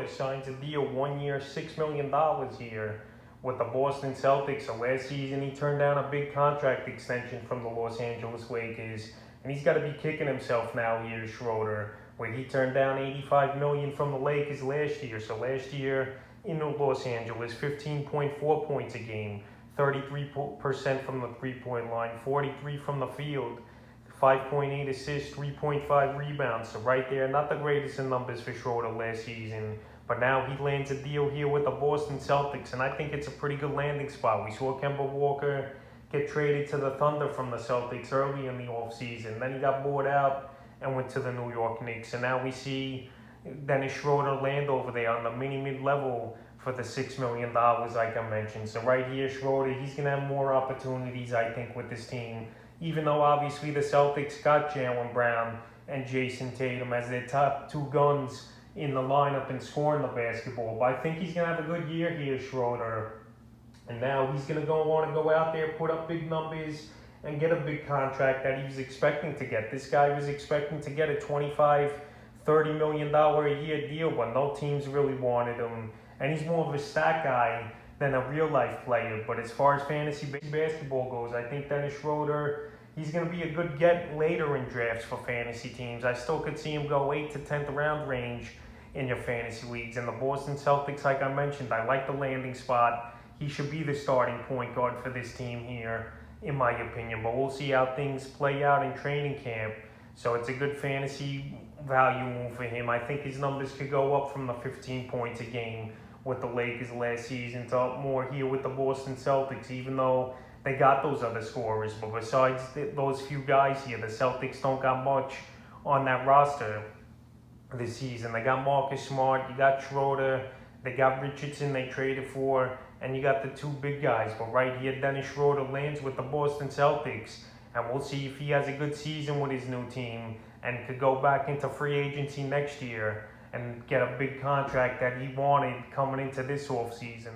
Schroeder signs a deal 1 year, $6 million here with the Boston Celtics. So last season he turned down a big contract extension from the Los Angeles Lakers. And he's got to be kicking himself now here, Schroeder, where he turned down $85 million from the Lakers last year. So last year in Los Angeles, 15.4 points a game, 33% from the three-point line, 43 from the field, 5.8 assists, 3.5 rebounds. So right there, not the greatest in numbers for Schroeder last season. But now he lands a deal here with the Boston Celtics, and I think it's a pretty good landing spot. We saw Kemba Walker get traded to the Thunder from the Celtics early in the offseason. Then he got bought out and went to the New York Knicks. And now we see Dennis Schroeder land over there on the mid level for the $6 million, like I mentioned. So right here, Schroeder, he's going to have more opportunities, I think, with this team. Even though, obviously, the Celtics got Jaylen Brown and Jason Tatum as their top two guns in the lineup and scoring the basketball. But I think he's going to have a good year here, Schroeder. And now he's going to want to go out there, put up big numbers, and get a big contract that he was expecting to get. This guy was expecting to get a $25, $30 million a year deal, but no teams really wanted him. And he's more of a stat guy than a real-life player. But as far as fantasy basketball goes, I think Dennis Schroeder, he's going to be a good get later in drafts for fantasy teams. I still could see him go 8th to 10th round range in your fantasy leagues. And the Boston Celtics, like I mentioned, I like the landing spot. He should be the starting point guard for this team here, in my opinion. But we'll see how things play out in training camp. So it's a good fantasy value move for him. I think his numbers could go up from the 15 points a game with the Lakers last season to up more here with the Boston Celtics, even though they got those other scorers. But besides those few guys here, the Celtics don't got much on that roster this season. They got Marcus Smart, you got Schroeder, they got Richardson they traded for, and you got the two big guys. But right here, Dennis Schroeder lands with the Boston Celtics, and we'll see if he has a good season with his new team and could go back into free agency next year and get a big contract that he wanted coming into this offseason.